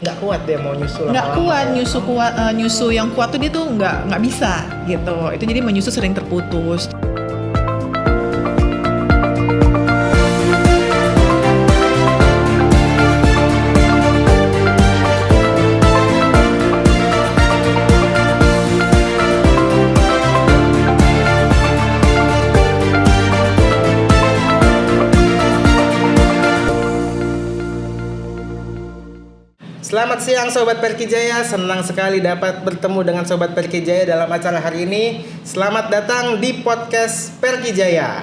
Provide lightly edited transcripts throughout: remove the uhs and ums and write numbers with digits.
Nggak kuat dia mau nyusu Nggak lama-lama kuat ya. nyusu yang kuat tuh dia tuh nggak bisa gitu. Itu jadi menyusu sering terputus. Selamat siang Sobat Perkijaya, senang sekali dapat bertemu dengan Sobat Perkijaya dalam acara hari ini. Selamat datang di podcast Perkijaya.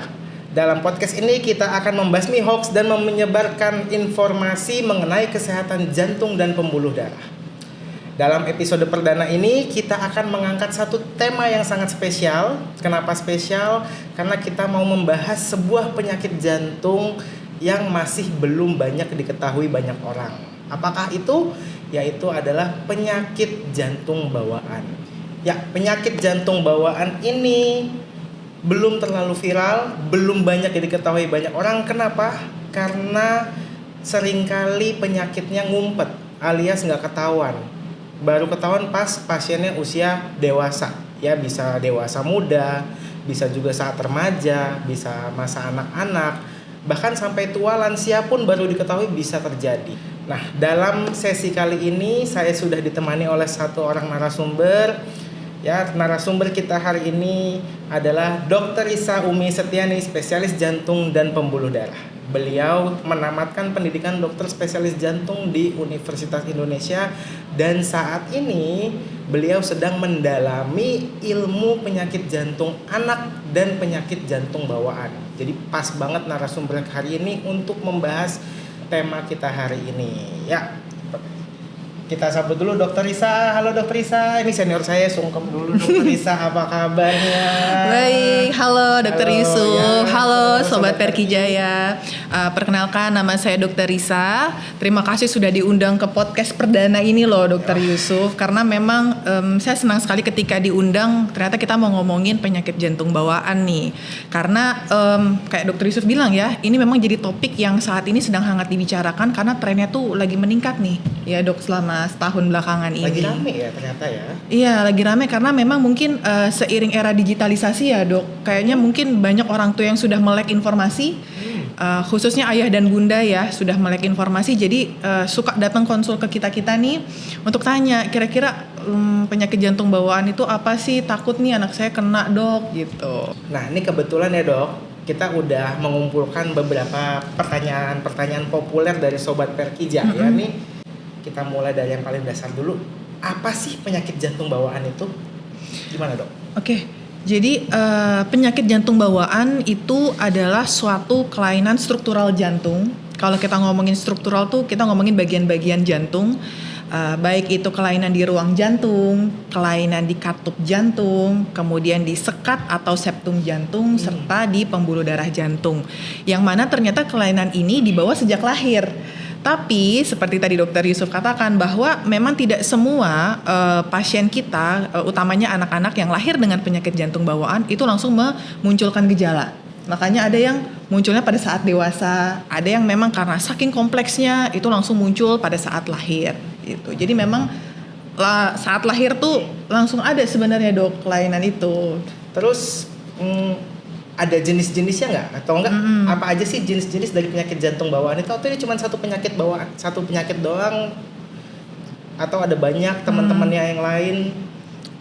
Dalam podcast ini kita akan membasmi hoax dan menyebarkan informasi mengenai kesehatan jantung dan pembuluh darah. Dalam episode perdana ini kita akan mengangkat satu tema yang sangat spesial. Kenapa spesial? Karena kita mau membahas sebuah penyakit jantung yang masih belum banyak diketahui banyak orang. Apakah itu? Yaitu adalah penyakit jantung bawaan. Ya, penyakit jantung bawaan ini belum terlalu viral, belum banyak diketahui banyak orang. Kenapa? Karena seringkali penyakitnya ngumpet alias nggak ketahuan. Baru ketahuan pas pasiennya usia dewasa. Ya, bisa dewasa muda, bisa juga saat remaja, bisa masa anak-anak, bahkan sampai tua lansia pun baru diketahui bisa terjadi. Nah, dalam sesi kali ini saya sudah ditemani oleh satu orang narasumber. Ya, narasumber kita hari ini adalah Dr. Risa Umi Setiani, spesialis jantung dan pembuluh darah. Beliau menamatkan pendidikan dokter spesialis jantung di Universitas Indonesia dan saat ini beliau sedang mendalami ilmu penyakit jantung anak dan penyakit jantung bawaan. Jadi pas banget narasumber hari ini untuk membahas tema kita hari ini. Ya, kita sambut dulu Dr. Risa. Halo Dr. Risa, ini senior saya, sungkem dulu Dr. Risa, apa kabarnya? Baik, halo Dr. Yusuf, ya, halo Sobat Perkijaya. Perkenalkan, nama saya Dr. Risa. Terima kasih sudah diundang ke podcast perdana ini loh Dr. Yusuf. Karena memang saya senang sekali ketika diundang, ternyata kita mau ngomongin penyakit jantung bawaan nih. Karena kayak Dr. Yusuf bilang ya, ini memang jadi topik yang saat ini sedang hangat dibicarakan karena trennya tuh lagi meningkat nih. Ya dok, selama setahun belakangan ini. Lagi rame ya ternyata ya. Iya, lagi rame karena memang mungkin seiring era digitalisasi ya dok. Kayaknya mungkin banyak orang tua yang sudah melek informasi, khususnya ayah dan bunda ya sudah melek informasi. Jadi suka datang konsul ke kita nih untuk tanya kira-kira penyakit jantung bawaan itu apa sih? Takut nih anak saya kena dok gitu. Nah ini kebetulan ya dok, kita udah mengumpulkan beberapa pertanyaan populer dari Sobat Perkijaya nih. Kita mulai dari yang paling dasar dulu. Apa sih penyakit jantung bawaan itu? Gimana dok? Oke, jadi penyakit jantung bawaan itu adalah suatu kelainan struktural jantung. Kalau kita ngomongin struktural tuh kita ngomongin bagian-bagian jantung. Baik itu kelainan di ruang jantung, kelainan di katup jantung, kemudian di sekat atau septum jantung, serta di pembuluh darah jantung. Yang mana ternyata kelainan ini dibawa sejak lahir. Tapi seperti tadi Dokter Yusuf katakan bahwa memang tidak semua pasien kita, utamanya anak-anak yang lahir dengan penyakit jantung bawaan itu langsung memunculkan gejala. Makanya ada yang munculnya pada saat dewasa, ada yang memang karena saking kompleksnya itu langsung muncul pada saat lahir. Gitu. Jadi memang saat lahir tuh langsung ada sebenarnya dok kelainan itu. Terus ada jenis-jenisnya nggak? Atau enggak apa aja sih jenis-jenis dari penyakit jantung bawaan itu? Atau ini cuma satu penyakit bawaan, satu penyakit doang? Atau ada banyak teman-temannya yang lain?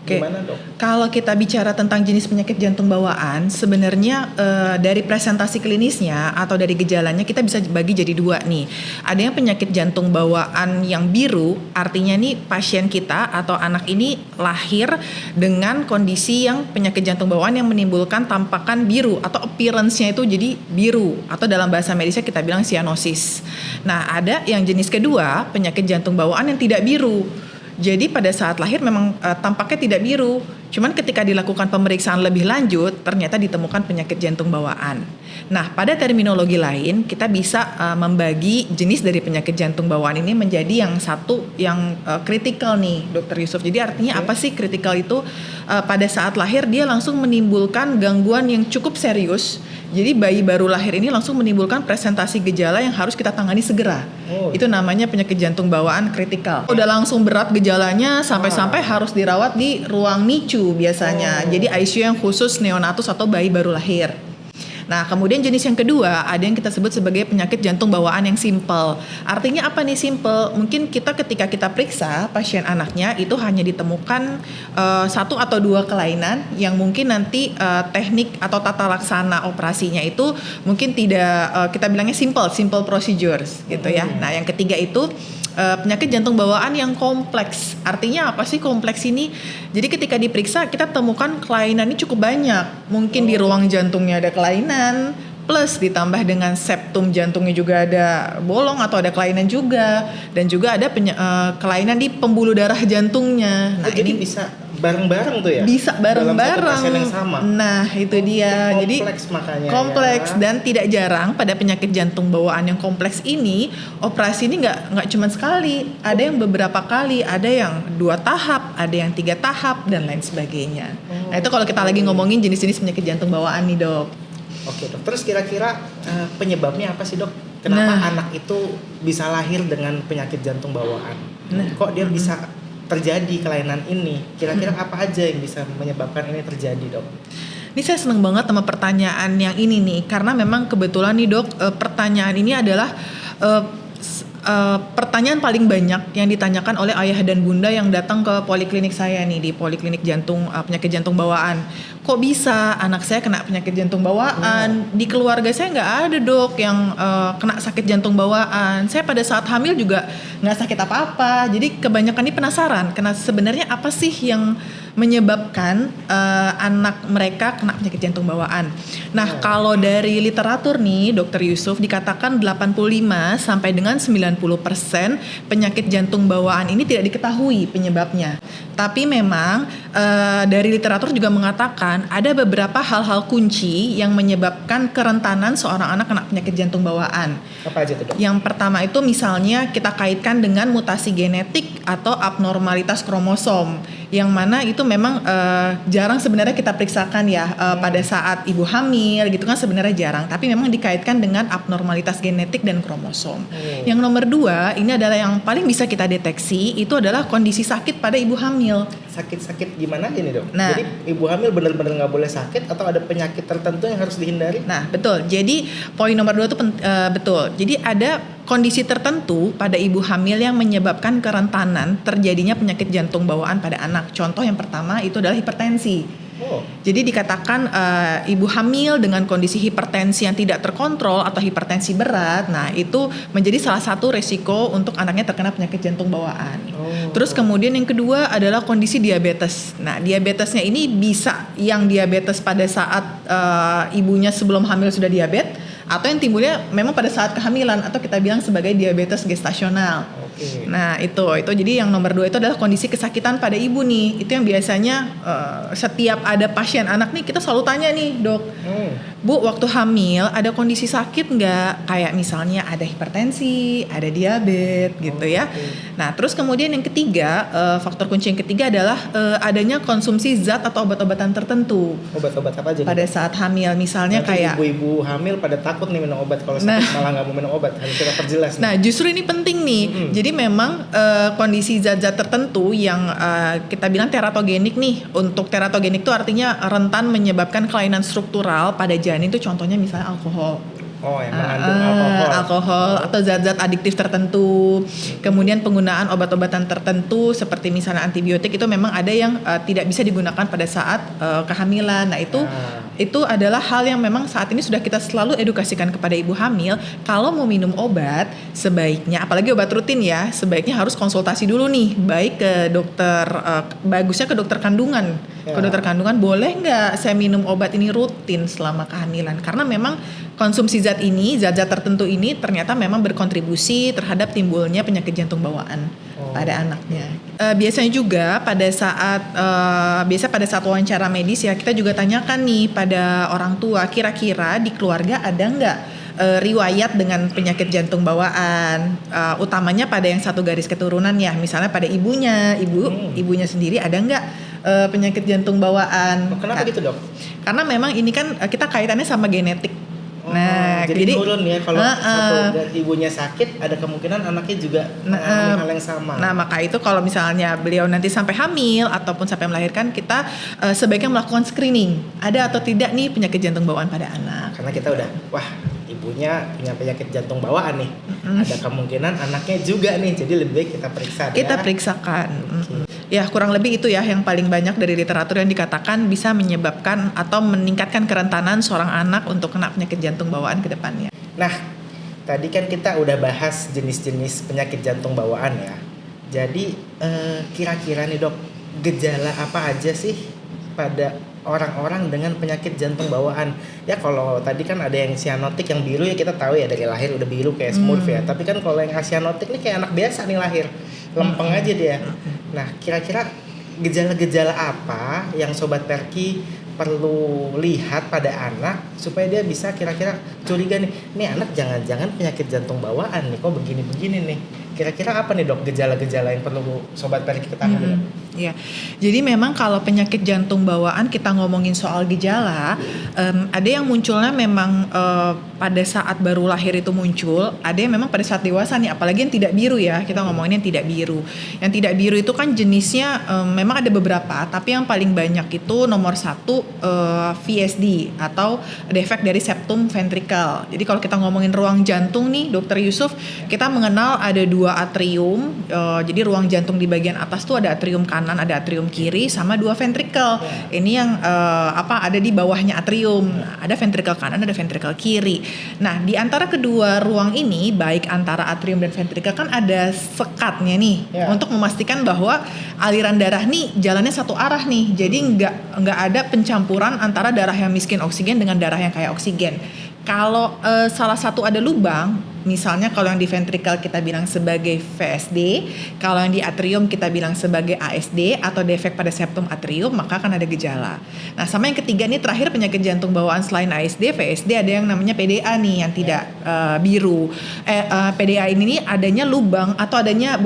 Gimana dok? Kalau kita bicara tentang jenis penyakit jantung bawaan, sebenarnya dari presentasi klinisnya atau dari gejalanya kita bisa bagi jadi dua nih. Ada yang penyakit jantung bawaan yang biru, artinya nih pasien kita atau anak ini lahir dengan kondisi yang penyakit jantung bawaan yang menimbulkan tampakan biru atau appearance-nya itu jadi biru atau dalam bahasa medisnya kita bilang cyanosis. Nah, ada yang jenis kedua, penyakit jantung bawaan yang tidak biru. Jadi pada saat lahir memang tampaknya tidak biru, Cuman ketika dilakukan pemeriksaan lebih lanjut, ternyata ditemukan penyakit jantung bawaan. Nah, pada terminologi lain, kita bisa membagi jenis dari penyakit jantung bawaan ini menjadi yang satu yang kritikal nih, Dokter Yusuf. Jadi artinya apa sih kritikal itu? Pada saat lahir dia langsung menimbulkan gangguan yang cukup serius. Jadi bayi baru lahir ini langsung menimbulkan presentasi gejala yang harus kita tangani segera. Itu namanya penyakit jantung bawaan kritikal. Udah langsung berat gejalanya sampai-sampai harus dirawat di ruang NICU biasanya. Jadi ICU yang khusus neonatus atau bayi baru lahir. Nah, kemudian jenis yang kedua ada yang kita sebut sebagai penyakit jantung bawaan yang simple. Artinya apa nih simple? Mungkin kita ketika kita periksa pasien anaknya itu hanya ditemukan 1 atau 2 kelainan yang mungkin nanti teknik atau tata laksana operasinya itu mungkin tidak kita bilangnya simple procedures gitu ya. Nah, yang ketiga itu penyakit jantung bawaan yang kompleks. Artinya apa sih kompleks ini? Jadi ketika diperiksa kita temukan kelainannya cukup banyak. Mungkin di ruang jantungnya ada kelainan, plus ditambah dengan septum jantungnya juga ada bolong atau ada kelainan juga, dan juga ada kelainan di pembuluh darah jantungnya. Nah, jadi ini bisa bareng-bareng tuh ya? Bisa bareng-bareng. Dalam satu pasien yang sama. Nah, itu dia. Jadi makanya kompleks ya. Dan tidak jarang pada penyakit jantung bawaan yang kompleks ini operasi ini nggak cuma sekali, ada yang beberapa kali, ada yang 2 tahap, ada yang 3 tahap dan lain sebagainya. Nah, itu kalau kita lagi ngomongin jenis-jenis penyakit jantung bawaan nih, Dok. Oke, Dok. Terus kira-kira penyebabnya apa sih, Dok? Kenapa anak itu bisa lahir dengan penyakit jantung bawaan? Kok dia bisa terjadi kelainan ini? Kira-kira apa aja yang bisa menyebabkan ini terjadi, Dok? Ini saya senang banget sama pertanyaan yang ini nih, karena memang kebetulan nih, Dok, pertanyaan ini adalah pertanyaan paling banyak yang ditanyakan oleh ayah dan bunda yang datang ke poliklinik saya nih, di poliklinik jantung penyakit jantung bawaan. Kok bisa anak saya kena penyakit jantung bawaan? Di keluarga saya nggak ada, Dok, yang kena sakit jantung bawaan. Saya pada saat hamil juga nggak sakit apa-apa. Jadi kebanyakan ini penasaran, karena sebenarnya apa sih yang menyebabkan anak mereka kena penyakit jantung bawaan. Nah, kalau dari literatur nih, Dokter Yusuf, dikatakan 85 sampai dengan 90% penyakit jantung bawaan ini tidak diketahui penyebabnya. Tapi memang dari literatur juga mengatakan ada beberapa hal-hal kunci yang menyebabkan kerentanan seorang anak kena penyakit jantung bawaan. Apa aja tuh, Dok? Yang pertama itu misalnya kita kaitkan dengan mutasi genetik atau abnormalitas kromosom, yang mana itu memang jarang sebenarnya kita periksakan ya pada saat ibu hamil gitu kan, sebenarnya jarang, tapi memang dikaitkan dengan abnormalitas genetik dan kromosom. Yang nomor 2 ini adalah yang paling bisa kita deteksi, itu adalah kondisi sakit pada ibu hamil. Sakit-sakit gimana ini, Dok? Nah, jadi ibu hamil benar-benar nggak boleh sakit atau ada penyakit tertentu yang harus dihindari? Nah, betul. Jadi poin nomor 2 itu betul. Jadi ada kondisi tertentu pada ibu hamil yang menyebabkan kerentanan terjadinya penyakit jantung bawaan pada anak. Contoh yang pertama itu adalah hipertensi. Jadi dikatakan ibu hamil dengan kondisi hipertensi yang tidak terkontrol atau hipertensi berat, nah itu menjadi salah satu resiko untuk anaknya terkena penyakit jantung bawaan. Terus kemudian yang kedua adalah kondisi diabetes. Nah, diabetesnya ini bisa yang diabetes pada saat ibunya sebelum hamil sudah diabetes, atau yang timbulnya memang pada saat kehamilan atau kita bilang sebagai diabetes gestasional. Nah, itu jadi yang nomor 2 itu adalah kondisi kesakitan pada ibu nih. Itu yang biasanya setiap ada pasien anak nih kita selalu tanya nih, Dok, Bu, waktu hamil ada kondisi sakit nggak? Kayak misalnya ada hipertensi, ada diabetes gitu ya. Nah, terus kemudian yang ketiga, faktor kunci yang ketiga adalah adanya konsumsi zat atau obat-obatan tertentu. Obat-obat apa aja pada saat hamil, misalnya nanti kayak ibu-ibu hamil pada takut nih minum obat, kalau sakit malah nggak mau minum obat. Harus kita perjelas nih. Nah, justru ini penting nih. Jadi memang kondisi zat-zat tertentu yang kita bilang teratogenik nih. Untuk teratogenik itu artinya rentan menyebabkan kelainan struktural pada janin, itu contohnya misalnya alkohol. Yang mengandung alkohol atau zat-zat adiktif tertentu. Kemudian penggunaan obat-obatan tertentu seperti misalnya antibiotik itu memang ada yang tidak bisa digunakan pada saat kehamilan. Nah, itu adalah hal yang memang saat ini sudah kita selalu edukasikan kepada ibu hamil. Kalau mau minum obat, sebaiknya, apalagi obat rutin ya, sebaiknya harus konsultasi dulu nih, baik ke dokter, bagusnya ke dokter kandungan. Ke dokter kandungan, boleh nggak saya minum obat ini rutin selama kehamilan? Karena memang konsumsi zat-zat tertentu ini ternyata memang berkontribusi terhadap timbulnya penyakit jantung bawaan pada anaknya. Biasanya juga pada saat wawancara medis ya, kita juga tanyakan nih pada orang tua, kira-kira di keluarga ada nggak riwayat dengan penyakit jantung bawaan, utamanya pada yang satu garis keturunan ya, misalnya pada ibunya sendiri ada nggak penyakit jantung bawaan. Kenapa gitu dok? Karena memang ini kan kita kaitannya sama genetik. Jadi turun ya, kalau satu ibunya sakit ada kemungkinan anaknya juga mengalami hal yang sama. Nah maka itu kalau misalnya beliau nanti sampai hamil ataupun sampai melahirkan, kita sebaiknya melakukan screening ada atau tidak nih penyakit jantung bawaan pada anak. Karena kita udah ibunya punya penyakit jantung bawaan nih, ada kemungkinan anaknya juga nih, jadi lebih baik kita periksa. Kita periksakan. Ya kurang lebih itu ya yang paling banyak dari literatur yang dikatakan bisa menyebabkan atau meningkatkan kerentanan seorang anak untuk kena penyakit jantung bawaan ke depannya. Nah, tadi kan kita udah bahas jenis-jenis penyakit jantung bawaan ya. Jadi kira-kira nih dok, gejala apa aja sih pada orang-orang dengan penyakit jantung bawaan? Ya kalau tadi kan ada yang sianotik yang biru ya, kita tahu ya dari lahir udah biru kayak Smurf ya. Tapi kan kalau yang asianotik nih kayak anak biasa nih lahir, lempeng aja dia. Nah, kira-kira gejala-gejala apa yang Sobat Perki perlu lihat pada anak supaya dia bisa kira-kira curiga nih anak jangan-jangan penyakit jantung bawaan nih, kok begini-begini nih. Kira-kira apa nih dok gejala-gejala yang perlu Sobat Perki ketahui? Ya, jadi memang kalau penyakit jantung bawaan kita ngomongin soal gejala, ada yang munculnya memang pada saat baru lahir itu muncul, ada yang memang pada saat dewasa nih, apalagi yang tidak biru ya, kita ngomongin yang tidak biru. Yang tidak biru itu kan jenisnya memang ada beberapa, tapi yang paling banyak itu nomor 1 VSD atau defek dari septum ventricle. Jadi kalau kita ngomongin ruang jantung nih, Dokter Yusuf, kita mengenal ada 2 atrium, jadi ruang jantung di bagian atas tuh ada atrium kanan, ada atrium kiri, sama 2 ventricle. Ini yang ada di bawahnya atrium. Ada ventricle kanan, ada ventricle kiri. Nah, di antara kedua ruang ini, baik antara atrium dan ventricle kan ada sekatnya nih, untuk memastikan bahwa aliran darah nih jalannya satu arah nih. Jadi nggak ada pencampuran antara darah yang miskin oksigen dengan darah yang kaya oksigen. Kalau salah satu ada lubang, misalnya kalau yang di ventricle kita bilang sebagai VSD, kalau yang di atrium kita bilang sebagai ASD atau defek pada septum atrium, maka akan ada gejala. Nah, sama yang ketiga nih terakhir penyakit jantung bawaan selain ASD, VSD ada yang namanya PDA nih yang tidak biru. PDA ini nih adanya lubang atau adanya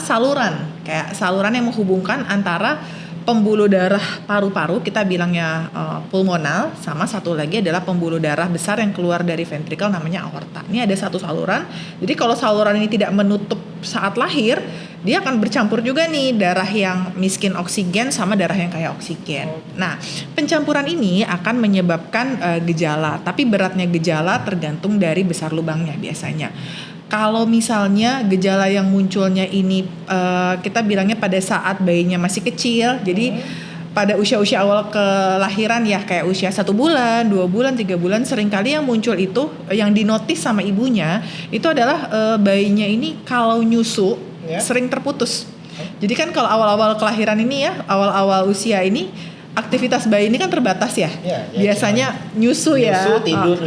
saluran, kayak saluran yang menghubungkan antara pembuluh darah paru-paru, kita bilangnya pulmonal, sama satu lagi adalah pembuluh darah besar yang keluar dari ventricle namanya aorta. Ini ada satu saluran, jadi kalau saluran ini tidak menutup saat lahir, dia akan bercampur juga nih darah yang miskin oksigen sama darah yang kaya oksigen. Nah, pencampuran ini akan menyebabkan gejala, tapi beratnya gejala tergantung dari besar lubangnya biasanya. Kalau misalnya gejala yang munculnya ini kita bilangnya pada saat bayinya masih kecil, jadi pada usia-usia awal kelahiran ya, kayak usia 1 bulan, 2 bulan, 3 bulan, seringkali yang muncul itu yang dinotis sama ibunya itu adalah bayinya ini kalau nyusu sering terputus. Jadi kan kalau awal-awal kelahiran ini ya, awal-awal usia ini aktivitas bayi ini kan terbatas ya. Biasanya nyusu tidur,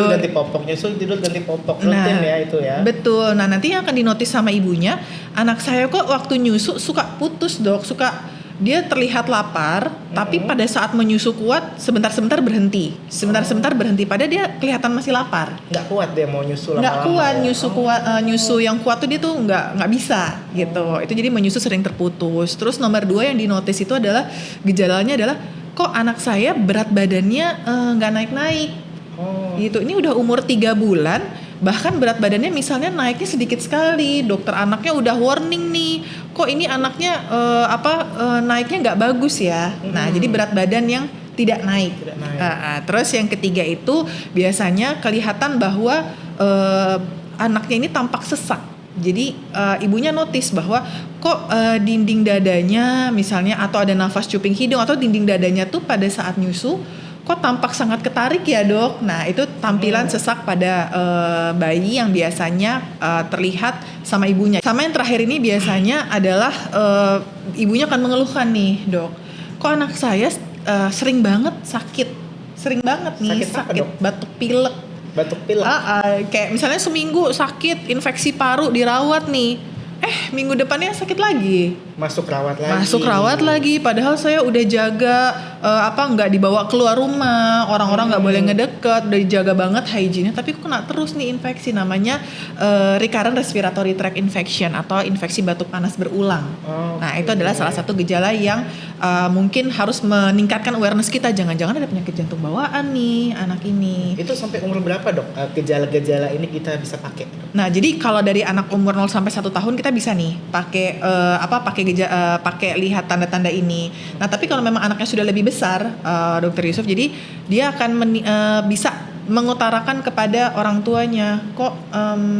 ganti popok, ganti popok, rutin ya itu ya. Betul. Nah, nanti yang akan dinotis sama ibunya, anak saya kok waktu nyusu suka putus, Dok. Dia terlihat lapar, tapi pada saat menyusu kuat sebentar-sebentar berhenti. Padahal dia kelihatan masih lapar. Nggak kuat dia mau nyusu lama-lama. Nggak kuat nyusu yang kuat tuh dia tuh nggak bisa gitu. Itu jadi menyusu sering terputus. Terus nomor 2 yang dinotis itu adalah gejalanya adalah kok anak saya berat badannya nggak naik-naik. Gitu. Ini udah umur 3 bulan. Bahkan berat badannya misalnya naiknya sedikit sekali, dokter anaknya udah warning nih, kok ini anaknya naiknya nggak bagus ya. Nah, jadi berat badan yang tidak naik. Terus yang ketiga itu biasanya kelihatan bahwa anaknya ini tampak sesak. Jadi ibunya notice bahwa kok dinding dadanya misalnya atau ada nafas cuping hidung atau dinding dadanya tuh pada saat nyusu kok tampak sangat ketarik ya dok. Nah itu tampilan sesak pada bayi yang biasanya terlihat sama ibunya. Sama yang terakhir ini biasanya adalah ibunya akan mengeluhkan nih dok, kok anak saya sering banget sakit sering banget nih Sakit apa, sakit Dok? batuk pilek. Batuk pilek. Kayak misalnya seminggu sakit infeksi paru dirawat nih. Minggu depannya sakit lagi. Masuk rawat lagi. Padahal saya udah jaga nggak dibawa keluar rumah, orang-orang nggak boleh ngedeket, udah dijaga banget hygiene-nya, tapi kok kena terus nih infeksi, namanya recurrent respiratory tract infection atau infeksi batuk panas berulang. Nah, itu adalah salah satu gejala yang mungkin harus meningkatkan awareness kita, jangan-jangan ada penyakit jantung bawaan nih anak ini. Itu sampai umur berapa, Dok? Gejala-gejala ini kita bisa pakai? Nah, jadi kalau dari anak umur 0 sampai 1 tahun kita bisa nih pakai lihat tanda-tanda ini. Nah, tapi kalau memang anaknya sudah lebih besar, Dokter Yusuf, jadi dia akan bisa mengutarakan kepada orang tuanya, kok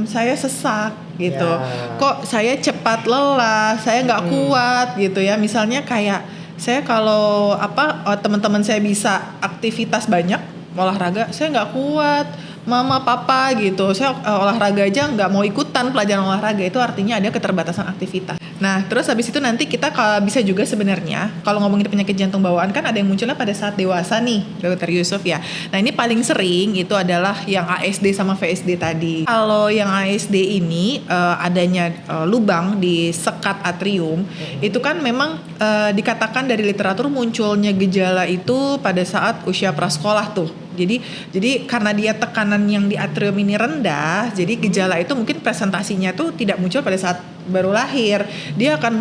saya sesak gitu, kok saya cepat lelah, saya nggak kuat gitu ya. Misalnya kayak saya kalau teman-teman saya bisa aktivitas banyak olahraga, saya nggak kuat. Mama, papa gitu, saya olahraga aja nggak mau ikutan pelajaran olahraga, itu artinya ada keterbatasan aktivitas. Nah, terus habis itu nanti kita bisa juga sebenarnya kalau ngomongin penyakit jantung bawaan kan ada yang munculnya pada saat dewasa nih, Dokter Yusuf ya. Nah, ini paling sering itu adalah yang ASD sama VSD tadi. Kalau yang ASD ini adanya lubang di sekat atrium, itu kan memang dikatakan dari literatur munculnya gejala itu pada saat usia prasekolah tuh. Jadi karena dia tekanan yang di atrium ini rendah, jadi gejala itu mungkin presentasinya tuh tidak muncul pada saat baru lahir. Dia akan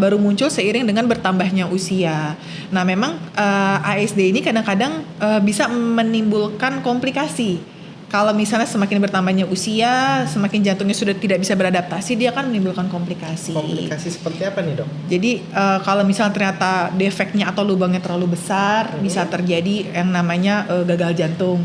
baru muncul seiring dengan bertambahnya usia. Nah, memang ASD ini kadang-kadang bisa menimbulkan komplikasi. Kalau misalnya semakin bertambahnya usia, semakin jantungnya sudah tidak bisa beradaptasi, dia akan menimbulkan komplikasi. Komplikasi seperti apa nih, Dok? Jadi kalau misalnya ternyata defeknya atau lubangnya terlalu besar, bisa terjadi yang namanya gagal jantung.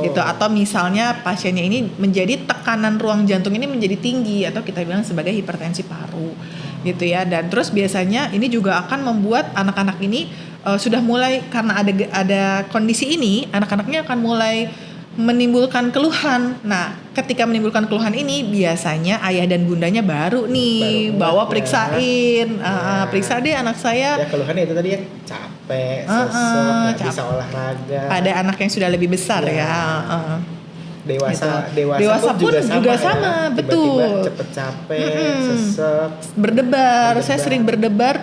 Gitu. Atau misalnya pasiennya ini menjadi tekanan ruang jantung ini menjadi tinggi, atau kita bilang sebagai hipertensi paru. Gitu ya. Dan terus biasanya ini juga akan membuat anak-anak ini sudah mulai, karena ada kondisi ini, anak-anaknya akan mulai menimbulkan keluhan. Nah, ketika menimbulkan keluhan ini biasanya ayah dan bundanya baru bawa periksain, periksa deh anak saya. Ya, keluhannya itu tadi ya, capek, sesek, nggak bisa olahraga. Pada anak yang sudah lebih besar ya. Dewasa pun juga sama, ya. betul. Tiba-tiba cepet capek, sesek, berdebar. Saya sering berdebar,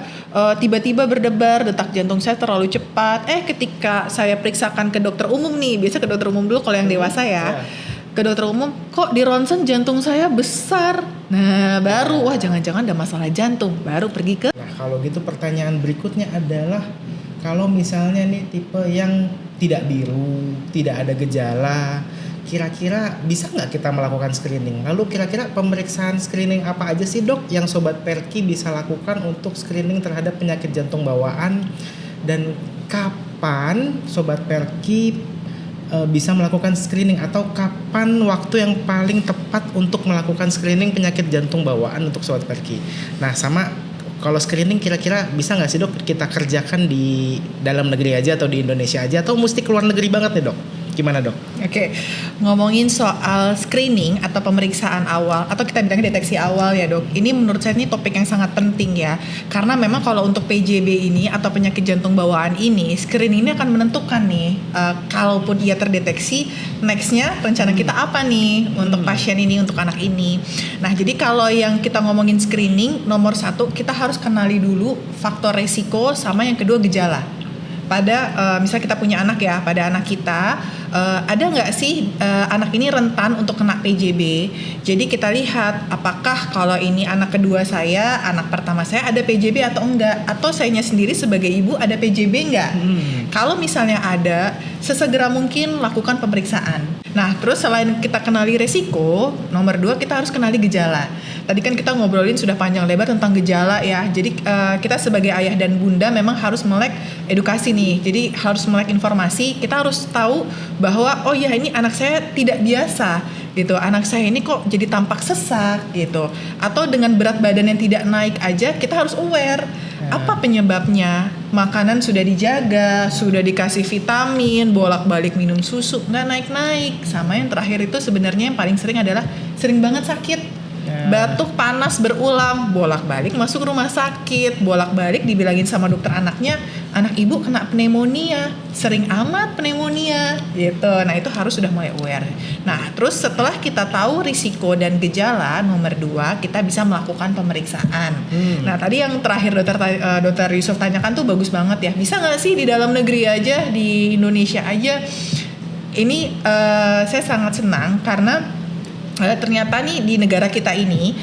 tiba-tiba berdebar, detak jantung saya terlalu cepat. Ketika saya periksakan ke dokter umum nih, biasa ke dokter umum dulu kalau yang dewasa ya. Ke dokter umum, kok di ronsen jantung saya besar. Nah, baru wah jangan-jangan ada masalah jantung, baru pergi ke. Nah, kalau gitu pertanyaan berikutnya adalah, kalau misalnya nih tipe yang tidak biru, tidak ada gejala, kira-kira bisa nggak kita melakukan screening? Lalu kira-kira pemeriksaan screening apa aja sih, Dok, yang Sobat Perki bisa lakukan untuk screening terhadap penyakit jantung bawaan? Dan kapan Sobat Perki bisa melakukan screening, atau kapan waktu yang paling tepat untuk melakukan screening penyakit jantung bawaan untuk Sobat Perki? Nah, sama kalau screening kira-kira bisa nggak sih, Dok, kita kerjakan di dalam negeri aja atau di Indonesia aja, atau mesti keluar negeri banget nih, Dok? Gimana, Dok? Oke, ngomongin soal screening atau pemeriksaan awal, atau kita bilangnya deteksi awal ya, Dok. Ini menurut saya ini topik yang sangat penting ya. Karena memang kalau untuk PJB ini atau penyakit jantung bawaan ini, screening ini akan menentukan nih, kalaupun ia terdeteksi, nextnya rencana kita apa nih untuk pasien ini, untuk anak ini. Nah, jadi kalau yang kita ngomongin screening, nomor 1 kita harus kenali dulu faktor resiko, sama yang kedua gejala. Pada misalnya kita punya anak ya, pada anak kita ada nggak sih anak ini rentan untuk kena PJB. Jadi kita lihat apakah kalau ini anak kedua saya, anak pertama saya ada PJB atau enggak, atau sayanya sendiri sebagai ibu ada PJB enggak. Kalau misalnya ada, sesegera mungkin lakukan pemeriksaan. Nah, terus selain kita kenali resiko, nomor 2 kita harus kenali gejala. Tadi kan kita ngobrolin sudah panjang lebar tentang gejala ya. Jadi kita sebagai ayah dan bunda memang harus melek edukasi nih. Jadi harus melek informasi. Kita harus tahu bahwa oh ya, ini anak saya tidak biasa gitu. Anak saya ini kok jadi tampak sesak gitu. Atau dengan berat badan yang tidak naik aja, kita harus aware. Apa penyebabnya? Makanan sudah dijaga, sudah dikasih vitamin, bolak-balik minum susu, nggak naik-naik. Sama yang terakhir itu sebenarnya yang paling sering adalah sering banget sakit. batuk panas berulang, bolak-balik masuk rumah sakit, bolak-balik dibilangin sama dokter anaknya, anak ibu kena pneumonia, sering amat pneumonia gitu. Nah itu harus sudah mulai aware. Nah terus setelah kita tahu risiko dan gejala, nomor 2 kita bisa melakukan pemeriksaan. Nah tadi yang terakhir dokter Yusuf tanyakan tuh bagus banget ya, bisa nggak sih di dalam negeri aja, di Indonesia aja? Ini saya sangat senang karena ternyata nih di negara kita ini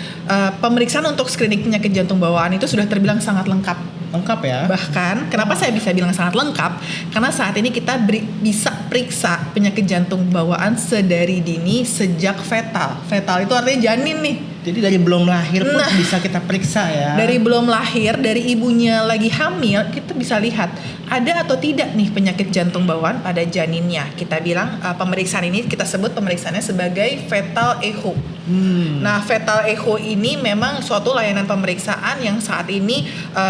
pemeriksaan untuk screening penyakit jantung bawaan itu sudah terbilang sangat lengkap. Lengkap ya. Bahkan kenapa saya bisa bilang sangat lengkap? Karena saat ini kita bisa periksa penyakit jantung bawaan sedari dini sejak fetal. Fetal itu artinya janin nih. Jadi dari belum lahir pun bisa kita periksa ya. Dari belum lahir, dari ibunya lagi hamil, kita bisa lihat ada atau tidak nih penyakit jantung bawaan pada janinnya. Kita bilang pemeriksaan ini kita sebut pemeriksaannya sebagai fetal echo. Nah, fetal echo ini memang suatu layanan pemeriksaan yang saat ini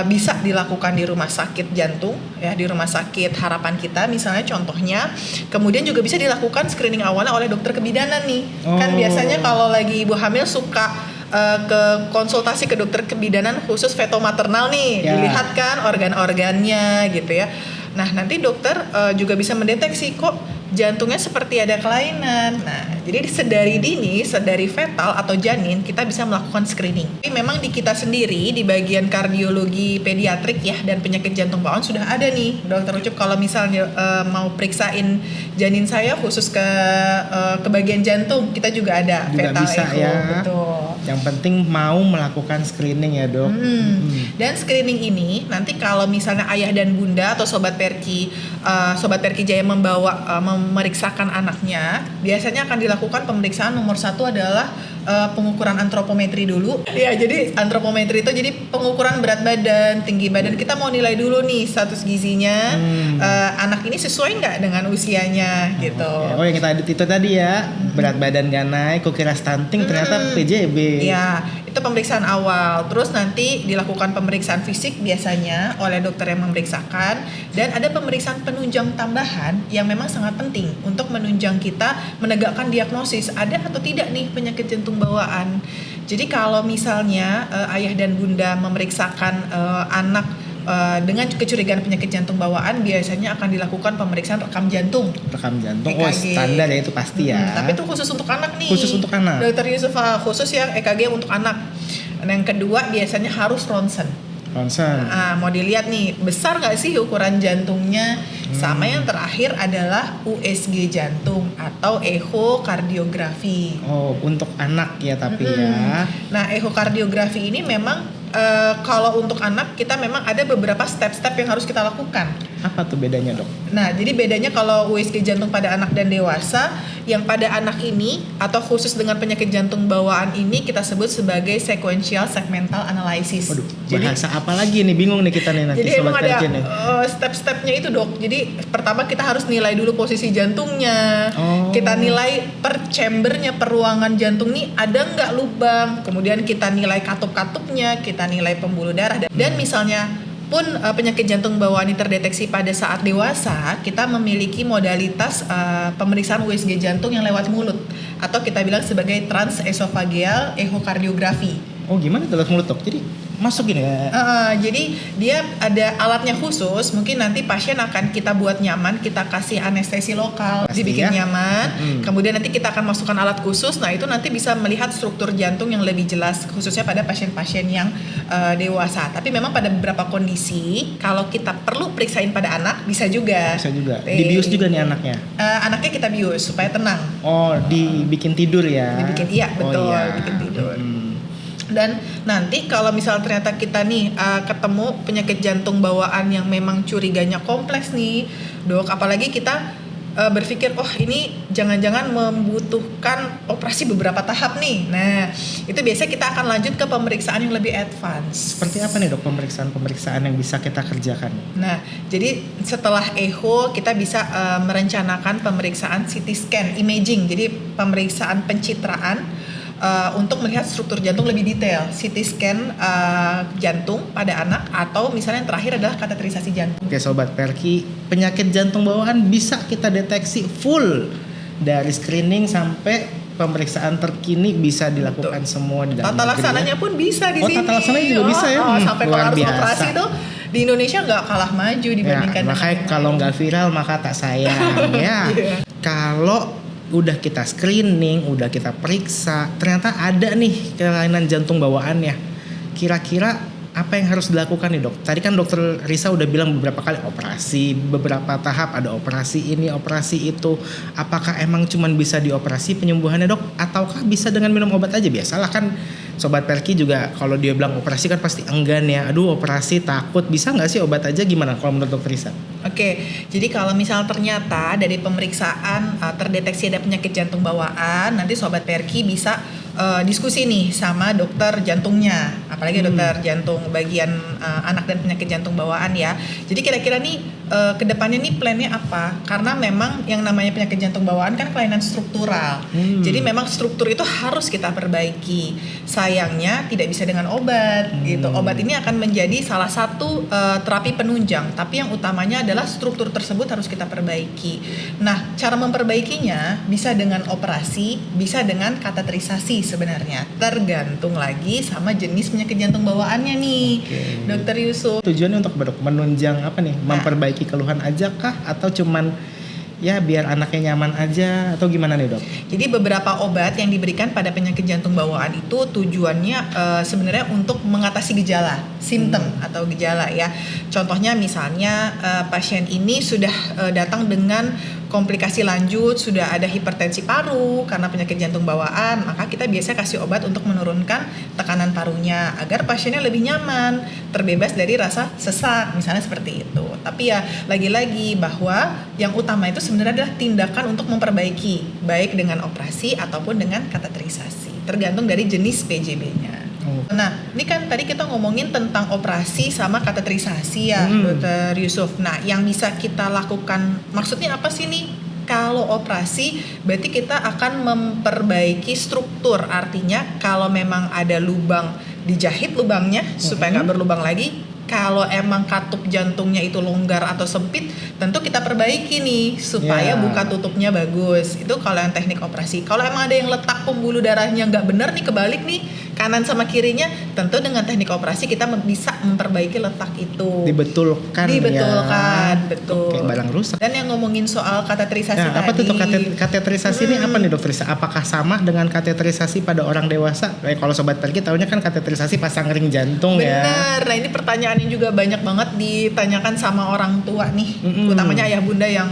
bisa dilakukan di rumah sakit jantung, ya di rumah sakit harapan kita misalnya contohnya. Kemudian juga bisa dilakukan screening awalnya oleh dokter kebidanan nih. Kan biasanya kalau lagi ibu hamil suka ke konsultasi ke dokter kebidanan khusus fetomaternal nih, dilihat kan organ-organnya gitu ya. Nah nanti dokter juga bisa mendeteksi kok jantungnya seperti ada kelainan. Nah jadi sedari dini, sedari fetal atau janin kita bisa melakukan screening. Tapi memang di kita sendiri di bagian kardiologi pediatrik ya dan penyakit jantung bawaan sudah ada nih dokter Ucup kalau misalnya mau periksain janin saya khusus ke bagian jantung kita juga ada juga fetal bisa echo. Ya. Betul. Yang penting mau melakukan screening ya dok. Dan screening ini nanti kalau misalnya ayah dan bunda atau sobat Perki Jaya memeriksakan anaknya, biasanya akan dilakukan pemeriksaan nomor 1 adalah pengukuran antropometri dulu. Ya, jadi antropometri itu jadi pengukuran berat badan, tinggi badan. Kita mau nilai dulu nih status gizinya, anak ini sesuai nggak dengan usianya gitu. Oh yang kita itu tadi ya, berat badan nggak naik, kukira stunting ternyata PJB. Ya, itu pemeriksaan awal. Terus nanti dilakukan pemeriksaan fisik biasanya oleh dokter yang memeriksakan, dan ada pemeriksaan penunjang tambahan yang memang sangat penting untuk menunjang kita menegakkan diagnosis ada atau tidak nih penyakit jantung bawaan. Jadi kalau misalnya ayah dan bunda memeriksakan anak dengan kecurigaan penyakit jantung bawaan, biasanya akan dilakukan pemeriksaan rekam jantung. Rekam jantung, EKG. Standar ya itu pasti ya. Tapi itu khusus untuk anak nih. Khusus untuk anak. Dokter Yusuf khusus ya EKG untuk anak. Dan yang kedua biasanya harus ronsen. Mau dilihat nih besar nggak sih ukuran jantungnya. Sama yang terakhir adalah USG jantung atau echokardiografi. Oh untuk anak ya tapi ya. Nah echokardiografi ini memang kalau untuk anak kita memang ada beberapa step-step yang harus kita lakukan. Apa tuh bedanya dok? Nah jadi bedanya kalau USG jantung pada anak dan dewasa, yang pada anak ini atau khusus dengan penyakit jantung bawaan ini kita sebut sebagai sequential segmental analysis. Waduh, bahasa apa lagi nih, bingung nih kita nih nanti. Jadi emang ada step-stepnya itu dok. Jadi pertama kita harus nilai dulu posisi jantungnya. Kita nilai per chambernya, per ruangan jantung nih ada nggak lubang. Kemudian kita nilai katup-katupnya, kita nilai pembuluh darah. Dan misalnya pun penyakit jantung bawaan ini terdeteksi pada saat dewasa, kita memiliki modalitas pemeriksaan USG jantung yang lewat mulut atau kita bilang sebagai transesophageal echocardiografi. Oh gimana itu lewat mulut dok? Jadi masuk gini ya? Jadi dia ada alatnya khusus. Mungkin nanti pasien akan kita buat nyaman, kita kasih anestesi lokal, pasti dibikin ya? nyaman. Kemudian nanti kita akan masukkan alat khusus. Nah itu nanti bisa melihat struktur jantung yang lebih jelas, khususnya pada pasien-pasien yang dewasa. Tapi memang pada beberapa kondisi, kalau kita perlu periksain pada anak, bisa juga. Bisa juga. Dibius juga nih anaknya? Anaknya kita bius supaya tenang. Oh dibikin tidur ya? Iya betul, bikin tidur. Dan nanti kalau misal ternyata kita nih ketemu penyakit jantung bawaan yang memang curiganya kompleks nih dok, apalagi kita berpikir ini jangan-jangan membutuhkan operasi beberapa tahap nih. Nah itu biasanya kita akan lanjut ke pemeriksaan yang lebih advance. Seperti apa nih dok pemeriksaan yang bisa kita kerjakan? Nah jadi setelah echo kita bisa merencanakan pemeriksaan CT scan imaging, jadi pemeriksaan pencitraan untuk melihat struktur jantung lebih detail, CT scan jantung pada anak, atau misalnya yang terakhir adalah kateterisasi jantung. Oke sobat Perki, penyakit jantung bawaan bisa kita deteksi full dari screening sampai pemeriksaan terkini bisa dilakukan semua di dalam Tata negeri, laksananya pun bisa di sini. tata laksananya juga bisa ya. Sampai Luar kalau harus biasa. operasi itu di Indonesia nggak kalah maju dibandingkan Ya, makanya kalau nggak viral maka tak sayang ya. Iya. Kalau udah kita screening, udah kita periksa, ternyata ada nih kelainan jantung bawaannya. Kira-kira apa yang harus dilakukan nih dok? Tadi kan dokter Risa udah bilang beberapa kali operasi, beberapa tahap ada operasi ini, operasi itu. Apakah emang cuman bisa dioperasi penyembuhannya dok? Ataukah bisa dengan minum obat aja? Biasalah kan Sobat Perki juga kalau dia bilang operasi kan pasti enggan ya. Aduh operasi takut, bisa nggak sih obat aja, gimana kalau menurut dokter Risa? Oke, jadi kalau misal ternyata dari pemeriksaan terdeteksi ada penyakit jantung bawaan, nanti Sobat Perki bisa diskusi nih sama dokter jantungnya, apalagi dokter jantung bagian anak dan penyakit jantung bawaan ya. Jadi kira-kira nih kedepannya nih plannya apa? Karena memang yang namanya penyakit jantung bawaan kan kelainan struktural. Jadi memang struktur itu harus kita perbaiki. Sayangnya tidak bisa dengan obat gitu. Obat ini akan menjadi salah satu terapi penunjang, tapi yang utamanya adalah struktur tersebut harus kita perbaiki. Nah, cara memperbaikinya bisa dengan operasi, bisa dengan kateterisasi sebenarnya. Tergantung lagi sama jenis penyakit jantung bawaannya nih, Dokter Yusuf. Tujuannya untuk menunjang apa nih? Memperbaiki keluhan aja kah? Atau cuman ya biar anaknya nyaman aja atau gimana nih dok? Jadi beberapa obat yang diberikan pada penyakit jantung bawaan itu tujuannya sebenarnya untuk mengatasi gejala, simptom atau gejala ya. Contohnya misalnya pasien ini sudah datang dengan komplikasi lanjut, sudah ada hipertensi paru karena penyakit jantung bawaan, maka kita biasa kasih obat untuk menurunkan tekanan parunya agar pasiennya lebih nyaman, terbebas dari rasa sesak, misalnya seperti itu. Tapi ya lagi-lagi bahwa yang utama itu sebenarnya adalah tindakan untuk memperbaiki, baik dengan operasi ataupun dengan kateterisasi, tergantung dari jenis PJB-nya. Nah, ini kan tadi kita ngomongin tentang operasi sama kateterisasi ya, Dokter Yusuf. Nah, yang bisa kita lakukan, maksudnya apa sih nih? Kalau operasi, berarti kita akan memperbaiki struktur. Artinya, kalau memang ada lubang, dijahit lubangnya supaya nggak berlubang lagi. Kalau emang katup jantungnya itu longgar atau sempit, tentu kita perbaiki nih supaya buka tutupnya bagus. Itu kalau yang teknik operasi. Kalau emang ada yang letak pembuluh darahnya nggak benar nih, kebalik nih kanan sama kirinya, tentu dengan teknik operasi kita bisa memperbaiki letak itu. Dibetulkan ya. Betul. Kayak barang rusak. Dan yang ngomongin soal kateterisasi tadi. Apa tuh kateterisasi ini apa nih dokter Risa? Apakah sama dengan kateterisasi pada orang dewasa? Kalau Sobat Perki tahunya kan kateterisasi pasang ring jantung. Benar. Nah ini pertanyaan yang juga banyak banget ditanyakan sama orang tua nih, utamanya ayah bunda yang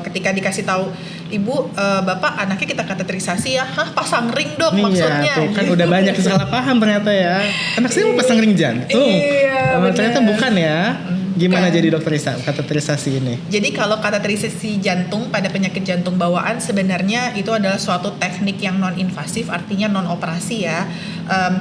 ketika dikasih tahu, ibu bapak anaknya kita kateterisasi ya, pasang ring dok nih maksudnya. Ya, tuh kan udah banyak salah paham ternyata ya. Anak saya mau pasang ring jantung. Iya, ternyata bukan ya. Gimana jadi dokter Risa kateterisasi ini? Jadi kalau kateterisasi jantung pada penyakit jantung bawaan sebenarnya itu adalah suatu teknik yang non invasif, artinya non operasi ya.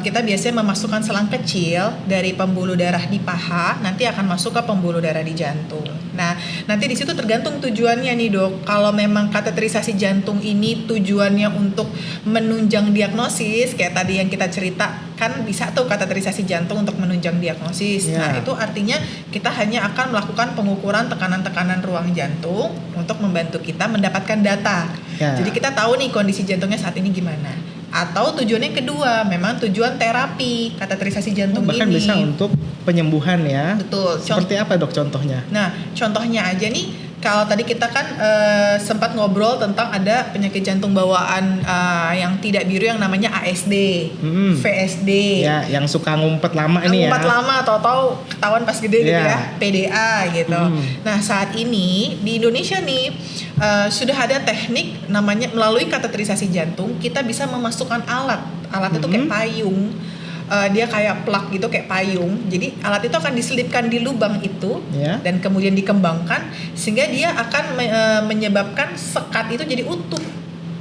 Kita biasanya memasukkan selang kecil dari pembuluh darah di paha, nanti akan masuk ke pembuluh darah di jantung. Nah, nanti di situ tergantung tujuannya nih dok. Kalau memang kateterisasi jantung ini tujuannya untuk menunjang diagnosis, kayak tadi yang kita cerita, kan bisa tuh kateterisasi jantung untuk menunjang diagnosis. Nah, itu artinya kita hanya akan melakukan pengukuran tekanan-tekanan ruang jantung untuk membantu kita mendapatkan data. Jadi kita tahu nih kondisi jantungnya saat ini gimana. Atau tujuannya yang kedua, memang tujuan terapi kateterisasi jantung bahkan ini. Bahkan bisa untuk penyembuhan ya. Betul. Seperti apa dok contohnya? Nah, contohnya aja nih, kalau tadi kita kan sempat ngobrol tentang ada penyakit jantung bawaan yang tidak biru yang namanya ASD, VSD. Ya, yang suka ngumpet lama ini ya. Ngumpet lama, tahu-tahu ketahuan pas gede gitu ya, PDA gitu. Nah, saat ini di Indonesia nih sudah ada teknik namanya melalui kateterisasi jantung, kita bisa memasukkan alat itu kayak payung. Dia kayak plak gitu, kayak payung. Jadi alat itu akan diselipkan di lubang itu dan kemudian dikembangkan sehingga dia akan menyebabkan sekat itu jadi utuh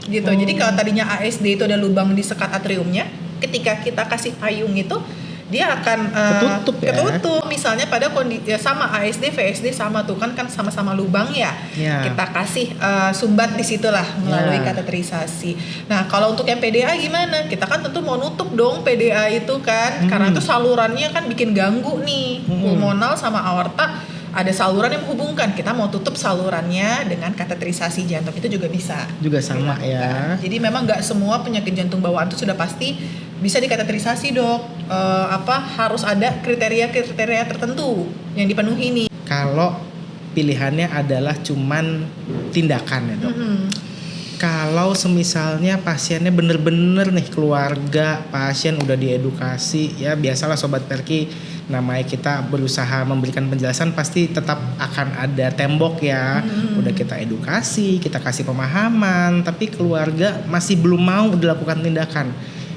gitu. Jadi kalau tadinya ASD itu ada lubang di sekat atriumnya, ketika kita kasih payung itu dia akan ketutup. Misalnya pada kondisi sama ASD, VSD sama tuh kan sama-sama lubang ya. Kita kasih sumbat di situlah melalui kateterisasi. Nah, kalau untuk yang PDA gimana? Kita kan tentu mau nutup dong PDA itu kan, karena itu salurannya kan bikin ganggu nih, pulmonal sama aorta. ada saluran yang menghubungkan, kita mau tutup salurannya dengan kateterisasi jantung itu juga bisa. Juga sama ya. Jadi memang nggak semua penyakit jantung bawaan itu sudah pasti bisa dikateterisasi dok. Harus ada kriteria-kriteria tertentu yang dipenuhi nih. Kalau pilihannya adalah cuman tindakan ya dok. Kalau semisalnya pasiennya bener-bener nih keluarga pasien udah diedukasi, ya biasalah Sobat Perki, namanya kita berusaha memberikan penjelasan pasti tetap akan ada tembok ya. Udah kita edukasi, kita kasih pemahaman, tapi keluarga masih belum mau dilakukan tindakan.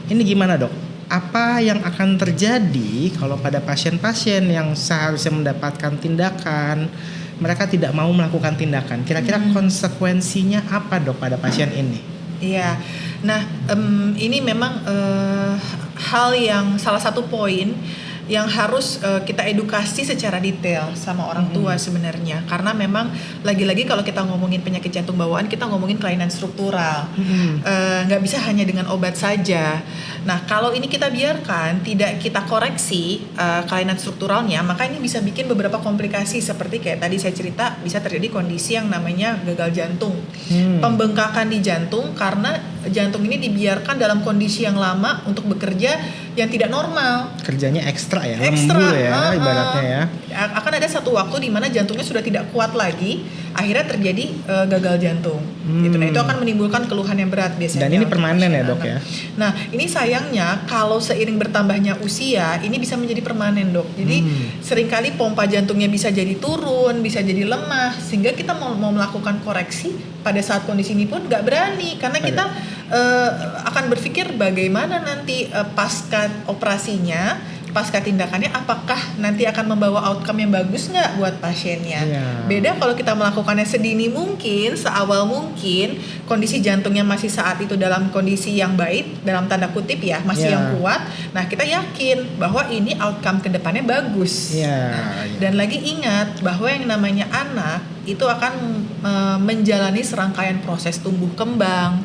Ini gimana dok? Apa yang akan terjadi kalau pada pasien-pasien yang seharusnya mendapatkan tindakan, mereka tidak mau melakukan tindakan? Kira-kira konsekuensinya apa dok pada pasien ini? Iya, nah ini memang hal yang salah satu poin yang harus kita edukasi secara detail sama orang tua sebenarnya, karena memang lagi-lagi kalau kita ngomongin penyakit jantung bawaan kita ngomongin kelainan struktural, nggak bisa hanya dengan obat saja. Nah kalau ini kita biarkan tidak kita koreksi kelainan strukturalnya, maka ini bisa bikin beberapa komplikasi seperti kayak tadi saya cerita, bisa terjadi kondisi yang namanya gagal jantung, pembengkakan di jantung karena jantung ini dibiarkan dalam kondisi yang lama untuk bekerja yang tidak normal. Kerjanya ekstra ya, lembur ya ibaratnya ya. Akan ada satu waktu di mana jantungnya sudah tidak kuat lagi, akhirnya terjadi gagal jantung. Gitu. Nah itu akan menimbulkan keluhan yang berat biasanya. Dan ini permanen ya dok ya. Nah ini sayangnya kalau seiring bertambahnya usia ini bisa menjadi permanen dok. Jadi seringkali pompa jantungnya bisa jadi turun, bisa jadi lemah, sehingga kita mau melakukan koreksi pada saat kondisi ini pun nggak berani karena kita akan berpikir bagaimana nanti pasca operasinya, pasca tindakannya, apakah nanti akan membawa outcome yang bagus nggak buat pasiennya. Beda kalau kita melakukannya sedini mungkin, seawal mungkin, kondisi jantungnya masih saat itu dalam kondisi yang baik, dalam tanda kutip ya, masih yang kuat. Nah kita yakin bahwa ini outcome kedepannya bagus. Dan lagi ingat bahwa yang namanya anak itu akan menjalani serangkaian proses tumbuh kembang,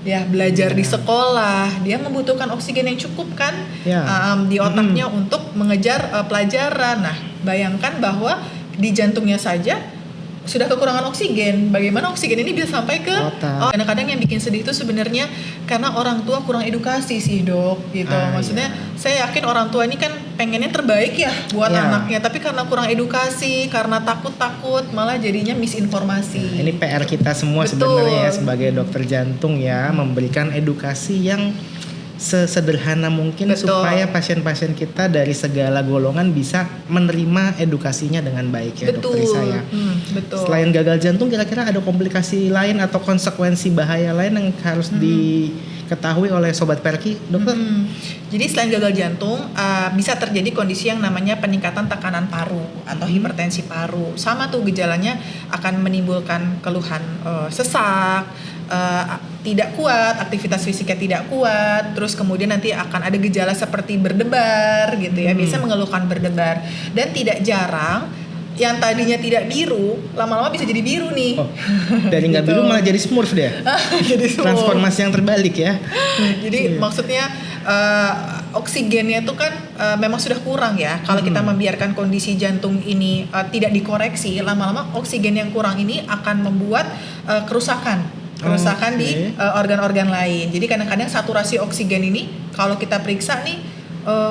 ya belajar di sekolah, dia membutuhkan oksigen yang cukup kan di otaknya untuk mengejar pelajaran. Nah bayangkan bahwa di jantungnya saja sudah kekurangan oksigen, bagaimana oksigen ini bisa sampai ke otak? Kadang-kadang yang bikin sedih itu sebenarnya karena orang tua kurang edukasi sih dok, gitu. Maksudnya saya yakin orang tua ini kan pengennya terbaik ya buat anaknya, tapi karena kurang edukasi, karena takut malah jadinya misinformasi. Ini PR kita semua sebenarnya ya sebagai dokter jantung ya, memberikan edukasi yang sesederhana mungkin supaya pasien-pasien kita dari segala golongan bisa menerima edukasinya dengan baik ya dokter saya. Selain gagal jantung kira-kira ada komplikasi lain atau konsekuensi bahaya lain yang harus diketahui oleh Sobat Perki dokter? Jadi selain gagal jantung bisa terjadi kondisi yang namanya peningkatan tekanan paru atau hipertensi paru. Sama tuh gejalanya akan menimbulkan keluhan sesak, tidak kuat, aktivitas fisiknya tidak kuat, terus kemudian nanti akan ada gejala seperti berdebar gitu ya, biasa mengeluhkan berdebar, dan tidak jarang yang tadinya tidak biru lama-lama bisa jadi biru nih. Dari nggak biru malah jadi smurf deh. Jadi transformasi yang terbalik ya. Jadi maksudnya oksigennya itu kan memang sudah kurang ya. Kalau kita membiarkan kondisi jantung ini tidak dikoreksi, lama-lama oksigen yang kurang ini akan membuat kerusakan di organ-organ lain. Jadi kadang-kadang saturasi oksigen ini kalau kita periksa nih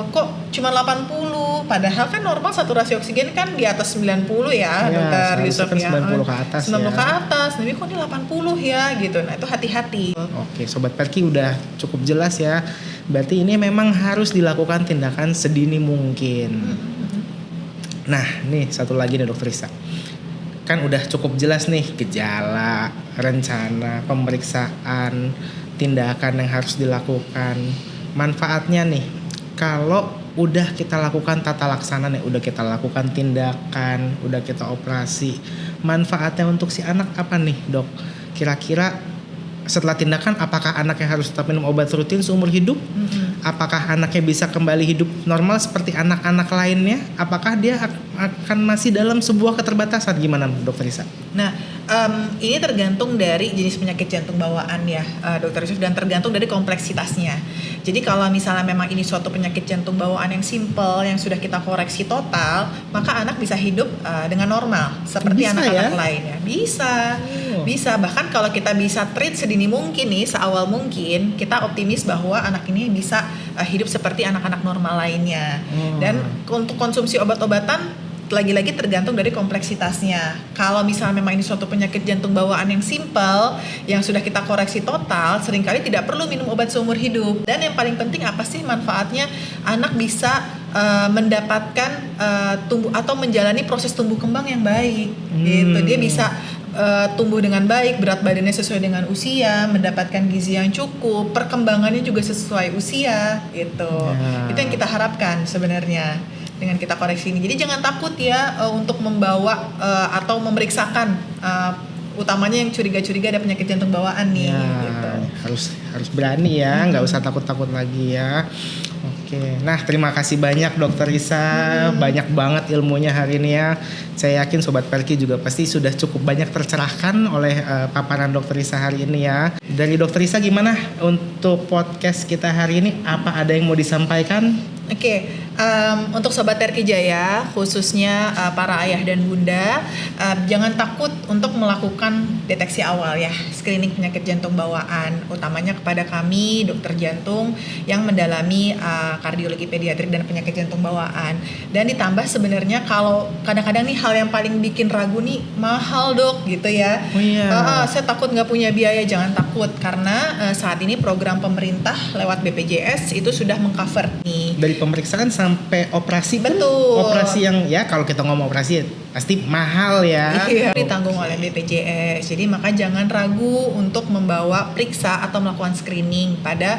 kok cuma 80, padahal kan normal saturasi oksigen kan di atas 90 ya dokter Yusuf ya. 90 ke atas 90 ke atas, tapi kok ini 80 ya gitu. Nah itu hati-hati. Oke Sobat Perki udah cukup jelas ya. Berarti ini memang harus dilakukan tindakan sedini mungkin. Nah nih satu lagi nih dokter Risa, kan udah cukup jelas nih gejala, rencana, pemeriksaan, tindakan yang harus dilakukan. Manfaatnya nih, kalau udah kita lakukan tata laksana nih, udah kita lakukan tindakan, udah kita operasi, manfaatnya untuk si anak apa nih dok? Kira-kira setelah tindakan apakah anaknya harus tetap minum obat rutin seumur hidup? Apakah anaknya bisa kembali hidup normal seperti anak-anak lainnya? Apakah dia akan masih dalam sebuah keterbatasan? Gimana dokter Risa? Nah Ini tergantung dari jenis penyakit jantung bawaan ya, Dokter Yusuf, dan tergantung dari kompleksitasnya. Jadi kalau misalnya memang ini suatu penyakit jantung bawaan yang simple, yang sudah kita koreksi total, maka anak bisa hidup dengan normal seperti Bisa anak-anak ya? lainnya. Bisa, Oh. bisa. Bahkan kalau kita bisa treat sedini mungkin nih, seawal mungkin, kita optimis bahwa anak ini bisa hidup seperti anak-anak normal lainnya. Dan untuk konsumsi obat-obatan lagi-lagi tergantung dari kompleksitasnya. Kalau misalnya memang ini suatu penyakit jantung bawaan yang simple, yang sudah kita koreksi total, seringkali tidak perlu minum obat seumur hidup. Dan yang paling penting apa sih manfaatnya? Anak bisa mendapatkan tumbuh atau menjalani proses tumbuh kembang yang baik. Gitu. Dia bisa tumbuh dengan baik, berat badannya sesuai dengan usia, mendapatkan gizi yang cukup, perkembangannya juga sesuai usia, gitu. Ya. Itu yang kita harapkan sebenarnya dengan kita koreksi ini. Jadi jangan takut ya untuk membawa atau memeriksakan, utamanya yang curiga-curiga ada penyakit jantung bawaan nih. Ya, Gitu. harus berani ya, nggak usah takut-takut lagi ya. Oke, nah terima kasih banyak Dokter Risa, banyak banget ilmunya hari ini ya. Saya yakin Sobat Perki juga pasti sudah cukup banyak tercerahkan oleh paparan Dokter Risa hari ini ya. Dari Dokter Risa gimana untuk podcast kita hari ini? Apa ada yang mau disampaikan? Oke, untuk Sobat Perki Jaya, khususnya para ayah dan bunda, jangan takut untuk melakukan deteksi awal ya, screening penyakit jantung bawaan, utamanya kepada kami dokter jantung yang mendalami kardiologi pediatrik dan penyakit jantung bawaan. Dan ditambah sebenarnya kalau kadang-kadang nih hal yang paling bikin ragu nih, mahal dok gitu ya. Oh iya. Saya takut nggak punya biaya, jangan takut karena saat ini program pemerintah lewat BPJS itu sudah mengcover nih. Dari pemeriksaan sampai operasi pun, Betul. operasi yang ya kalau kita ngomong operasi pasti mahal ya. Iya, ditanggung oleh BPJS. Jadi maka jangan ragu untuk membawa periksa atau melakukan screening pada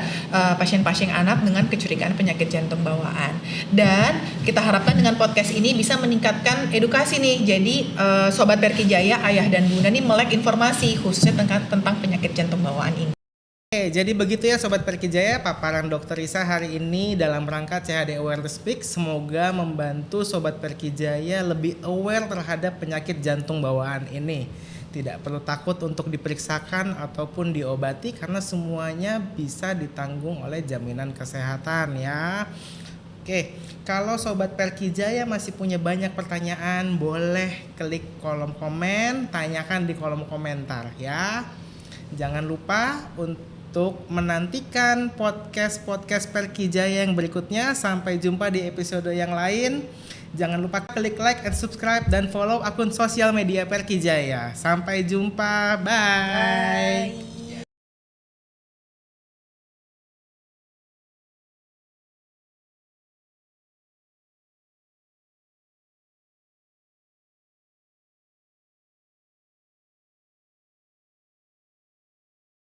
pasien-pasien anak dengan kecurigaan penyakit jantung bawaan. Dan kita harapkan dengan podcast ini bisa meningkatkan edukasi nih. Jadi Sobat Perki Jaya, ayah dan bunda nih melek informasi khususnya tentang penyakit jantung bawaan ini. Oke, jadi begitu ya Sobat Perki Jaya, paparan Dokter Risa hari ini dalam rangka CHD Aware to Speak. Semoga membantu Sobat Perki Jaya lebih aware terhadap penyakit jantung bawaan ini. Tidak perlu takut untuk diperiksakan ataupun diobati karena semuanya bisa ditanggung oleh jaminan kesehatan ya. Oke, kalau Sobat Perki Jaya masih punya banyak pertanyaan, boleh klik kolom komen, tanyakan di kolom komentar ya. Jangan lupa untuk menantikan podcast Perki Jaya yang berikutnya. Sampai jumpa di episode yang lain. Jangan lupa klik like and subscribe dan follow akun sosial media Perki Jaya. Sampai jumpa, bye.